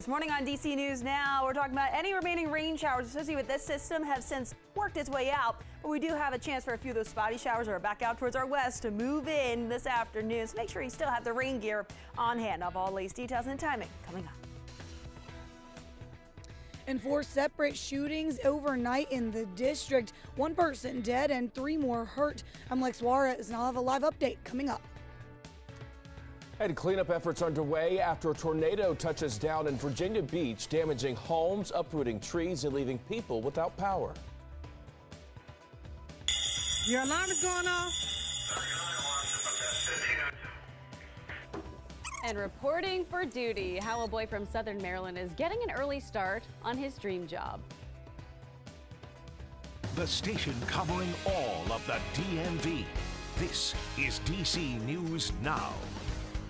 This morning on DC News Now, we're talking about any remaining rain showers associated with this system have since worked its way out, but we do have a chance for a few of those spotty showers that are back out towards our west to move in this afternoon. So make sure you still have the rain gear on hand. Of all latest details and timing coming up. And 4 separate shootings overnight in the district. 1 person dead and 3 more hurt. I'm Lex Juarez, and I'll have a live update coming up. And cleanup efforts underway after a tornado touches down in Virginia Beach, damaging homes, uprooting trees, and leaving people without power. Your alarm is going off? And reporting for duty, how a boy from Southern Maryland is getting an early start on his dream job. The station covering all of the DMV. This is DC News Now.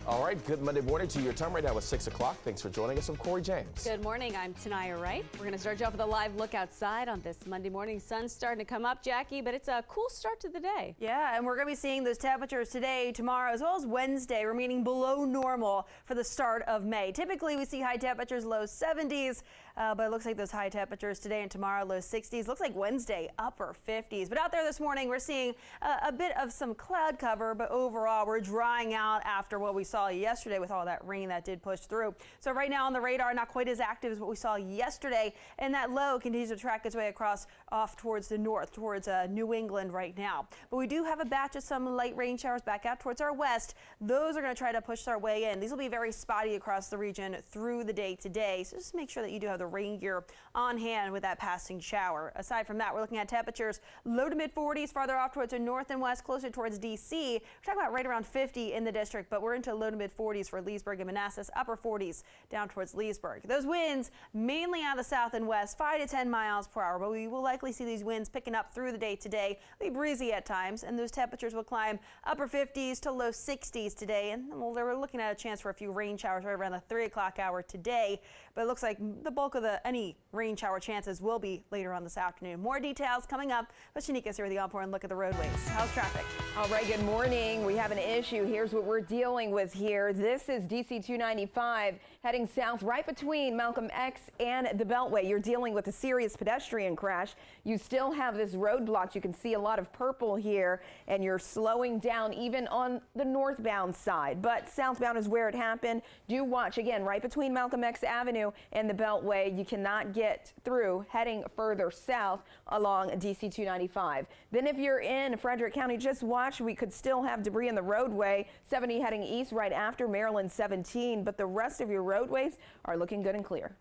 All right, good Monday morning to you. Your time right now is 6 o'clock. Thanks for joining us. I'm Corey James. Good morning. I'm Tanaya Wright. We're going to start you off with a live look outside on this Monday morning. Sun's starting to come up, Jackie, but it's a cool start to the day. Yeah, and we're going to be seeing those temperatures today, tomorrow, as well as Wednesday, remaining below normal for the start of May. Typically, we see high temperatures, low 70s, but it looks like those high temperatures today and tomorrow, low 60s. Looks like Wednesday, upper 50s. But out there this morning, we're seeing a bit of some cloud cover, but overall, we're drying out after what we saw yesterday with all that rain that did push through. So right now on the radar, not quite as active as what we saw yesterday, and that low continues to track its way across off towards the north, towards New England right now. But we do have a batch of some light rain showers back out towards our west. Those are going to try to push their way in. These will be very spotty across the region through the day today. So just make sure that you do have the rain gear on hand with that passing shower. Aside from that, we're looking at temperatures low to mid 40s farther off towards the north and west, closer towards DC. We're talking about right around 50 in the district, but we're into low to mid 40s for Leesburg and Manassas, upper 40s down towards Leesburg. Those winds mainly out of the south and west, 5 to 10 miles per hour, but we will likely see these winds picking up through the day today. They'll be breezy at times, and those temperatures will climb upper 50s to low 60s today. And we're looking at a chance for a few rain showers right around the 3 o'clock hour today, but it looks like the bulk of any rain shower chances will be later on this afternoon. More details coming up, but Shanika's here with the all-important look at the roadways. How's traffic? All right, good morning. We have an issue. Here's what we're dealing with here. This is DC 295 heading south right between Malcolm X and the Beltway. You're dealing with a serious pedestrian crash. You still have this road blocked. You can see a lot of purple here, and you're slowing down even on the northbound side. But southbound is where it happened. Do watch again right between Malcolm X Avenue and the Beltway. You cannot get through heading further south along DC 295. Then if you're in Frederick County, just watch. We could still have debris in the roadway. 70 heading east right after Maryland 17, but the rest of your roadways are looking good and clear.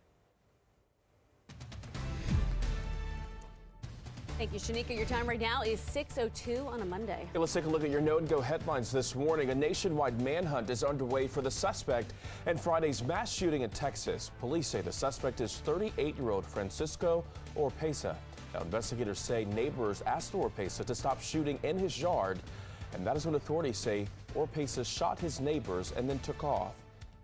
Thank you, Shanika. Your time right now is 6:02 on a Monday. Okay, let's take a look at your Know and Go headlines this morning. A nationwide manhunt is underway for the suspect in Friday's mass shooting in Texas. Police say the suspect is 38-year-old Francisco Oropesa. Now, investigators say neighbors asked Oropesa to stop shooting in his yard, and that is when authorities say Oropesa shot his neighbors and then took off.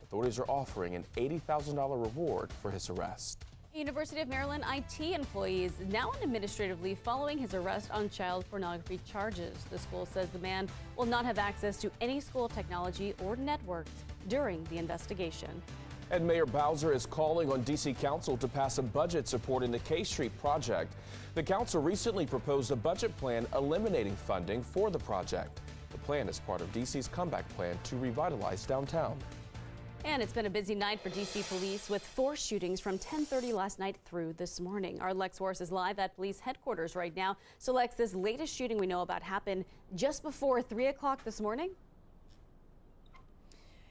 Authorities are offering an $80,000 reward for his arrest. University of Maryland IT employee is now on administrative leave following his arrest on child pornography charges. The school says the man will not have access to any school technology or networks during the investigation. And Mayor Bowser is calling on D.C. Council to pass a budget supporting the K Street project. The council recently proposed a budget plan eliminating funding for the project. The plan is part of D.C.'s comeback plan to revitalize downtown. And it's been a busy night for D.C. police with 4 shootings from 10:30 last night through this morning. Our Lex Juarez is live at police headquarters right now. So Lex, this latest shooting we know about happened just before 3 o'clock this morning?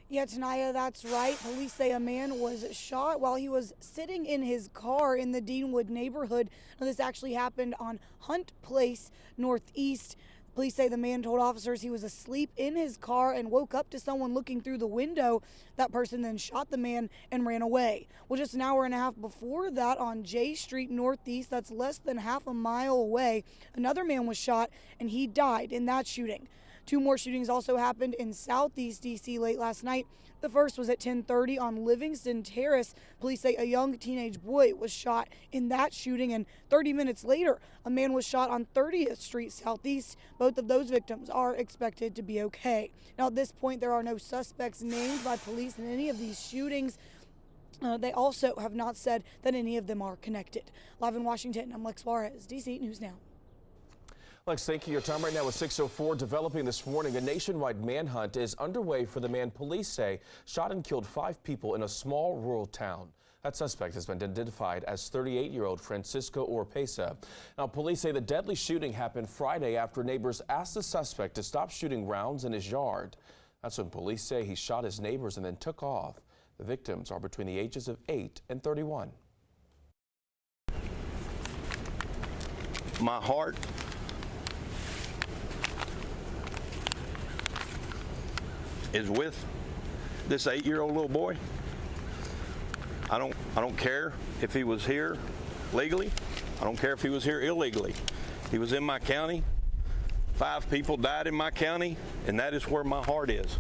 Yeah, Tanaya, that's right. Police say a man was shot while he was sitting in his car in the Deanwood neighborhood. Now, this actually happened on Hunt Place, Northeast. Police say the man told officers he was asleep in his car and woke up to someone looking through the window. That person then shot the man and ran away. Well, just an hour and a half before that on J Street Northeast, that's less than half a mile away, another man was shot and he died in that shooting. 2 more shootings also happened in Southeast DC late last night. The first was at 10:30 on Livingston Terrace. Police say a young teenage boy was shot in that shooting, and 30 minutes later, a man was shot on 30th Street Southeast. Both of those victims are expected to be okay. Now, at this point, there are no suspects named by police in any of these shootings. They also have not said that any of them are connected. Live in Washington, I'm Lex Juarez, DC News Now. Lex, thank you. Your time right now is 6:04. Developing this morning, a nationwide manhunt is underway for the man police say shot and killed 5 people in a small rural town. That suspect has been identified as 38-year-old Francisco Oropesa. Now, police say the deadly shooting happened Friday after neighbors asked the suspect to stop shooting rounds in his yard. That's when police say he shot his neighbors and then took off. The victims are between the ages of 8 and 31. My heart is with this 8-year-old little boy. I don't care if he was here legally. I don't care if he was here illegally. He was in my county. 5 people died in my county, and that is where my heart is.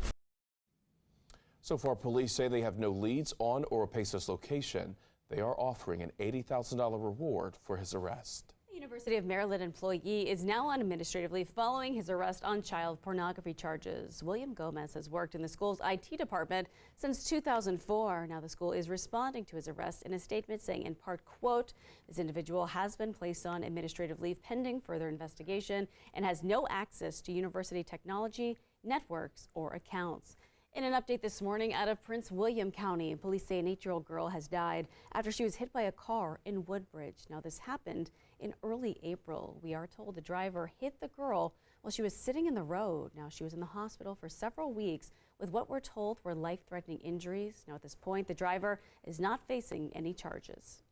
So far, police say they have no leads on Oropesa's location. They are offering an $80,000 reward for his arrest. A University of Maryland employee is now on administrative leave following his arrest on child pornography charges. William Gomez has worked in the school's IT department since 2004. Now the school is responding to his arrest in a statement saying in part, quote, this individual has been placed on administrative leave pending further investigation and has no access to university technology, networks, or accounts. In an update this morning out of Prince William County, police say an 8-year-old girl has died after she was hit by a car in Woodbridge. Now this happened in early April. We are told the driver hit the girl while she was sitting in the road. Now she was in the hospital for several weeks with what we're told were life-threatening injuries. Now at this point, the driver is not facing any charges.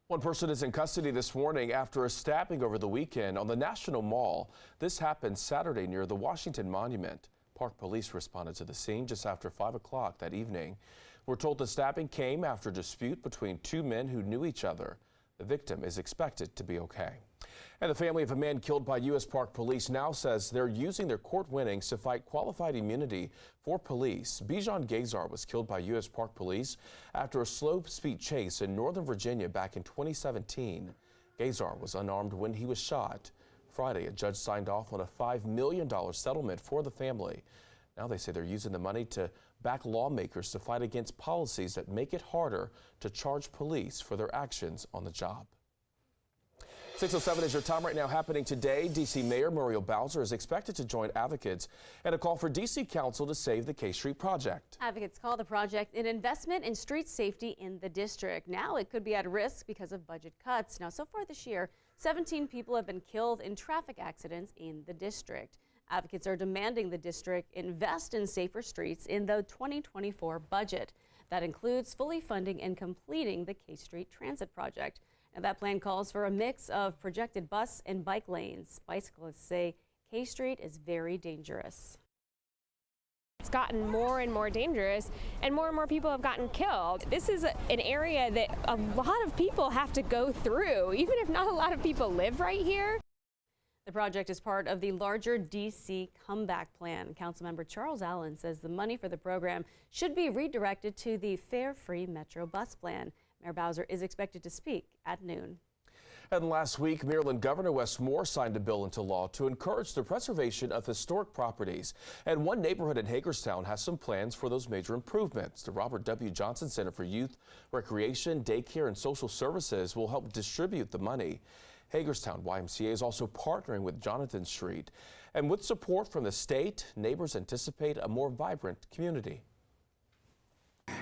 One person is in custody this morning after a stabbing over the weekend on the National Mall. This happened Saturday near the Washington Monument. Park police responded to the scene just after 5 o'clock that evening. We're told the stabbing came after a dispute between 2 men who knew each other. The victim is expected to be okay. And the family of a man killed by U.S. Park Police now says they're using their court winnings to fight qualified immunity for police. Bijan Gazar was killed by U.S. Park Police after a slow-speed chase in Northern Virginia back in 2017. Gazar was unarmed when he was shot. Friday, a judge signed off on a $5 million settlement for the family. Now they say they're using the money to back lawmakers to fight against policies that make it harder to charge police for their actions on the job. 6:07 is your time right now. Happening today, D.C. Mayor Muriel Bowser is expected to join advocates in a call for D.C. Council to save the K Street project. Advocates call the project an investment in street safety in the district. Now it could be at risk because of budget cuts. Now, so far this year, 17 people have been killed in traffic accidents in the district. Advocates are demanding the district invest in safer streets in the 2024 budget. That includes fully funding and completing the K Street Transit project. And that plan calls for a mix of projected bus and bike lanes. Bicyclists say K Street is very dangerous. It's gotten more and more dangerous, and more people have gotten killed. This is an area that a lot of people have to go through, even if not a lot of people live right here. The project is part of the larger D.C. Comeback Plan. Councilmember Charles Allen says the money for the program should be redirected to the Fare-Free Metro Bus Plan. Mayor Bowser is expected to speak at noon. And last week, Maryland Governor Wes Moore signed a bill into law to encourage the preservation of historic properties. And one neighborhood in Hagerstown has some plans for those major improvements. The Robert W. Johnson Center for Youth, Recreation, Daycare, and Social Services will help distribute the money. Hagerstown YMCA is also partnering with Jonathan Street. And with support from the state, neighbors anticipate a more vibrant community.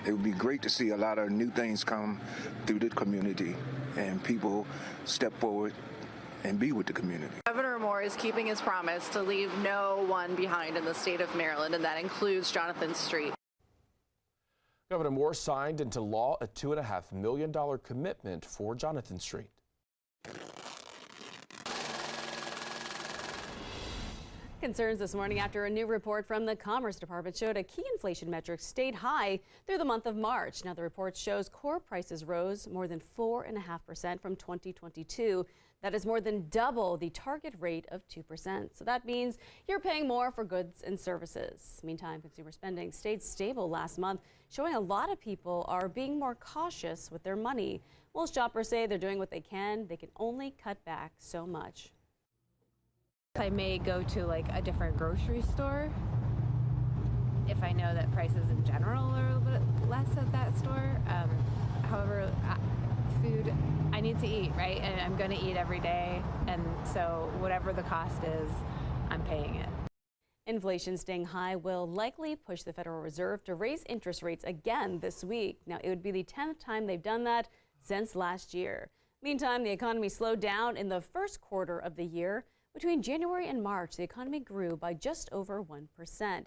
It would be great to see a lot of new things come through the community and people step forward and be with the community. Governor Moore is keeping his promise to leave no one behind in the state of Maryland, and that includes Jonathan Street. Governor Moore signed into law a $2.5 million commitment for Jonathan Street. Concerns this morning after a new report from the Commerce Department showed a key inflation metric stayed high through the month of March. Now the report shows core prices rose more than 4.5% from 2022. That is more than double the target rate of 2%. So that means you're paying more for goods and services. Meantime, consumer spending stayed stable last month, showing a lot of people are being more cautious with their money. Well, shoppers say they're doing what they can only cut back so much. I may go to like a different grocery store if I know that prices in general are a little bit less at that store. However, food, I need to eat, right? And I'm going to eat every day. And so whatever the cost is, I'm paying it. Inflation staying high will likely push the Federal Reserve to raise interest rates again this week. Now, it would be the 10th time they've done that since last year. Meantime, the economy slowed down in the first quarter of the year. Between January and March, the economy grew by just over 1%.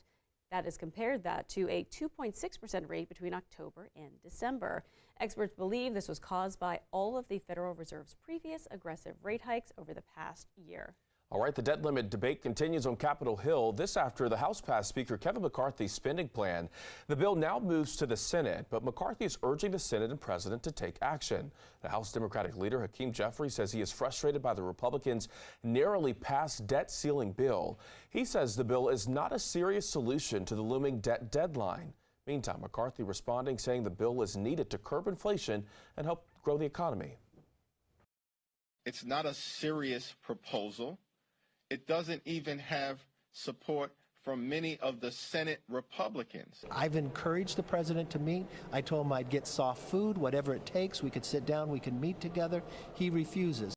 That is compared that to a 2.6% rate between October and December. Experts believe this was caused by all of the Federal Reserve's previous aggressive rate hikes over the past year. All right, the debt limit debate continues on Capitol Hill. This after the House passed Speaker Kevin McCarthy's spending plan. The bill now moves to the Senate, but McCarthy is urging the Senate and President to take action. The House Democratic leader Hakeem Jeffries says he is frustrated by the Republicans' narrowly passed debt ceiling bill. He says the bill is not a serious solution to the looming debt deadline. Meantime, McCarthy responding, saying the bill is needed to curb inflation and help grow the economy. It's not a serious proposal. It doesn't even have support from many of the Senate Republicans. I've encouraged the president to meet. I told him I'd get soft food, whatever it takes. We could sit down, we could meet together. He refuses.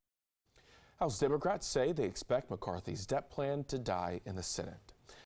House Democrats say they expect McCarthy's debt plan to die in the Senate.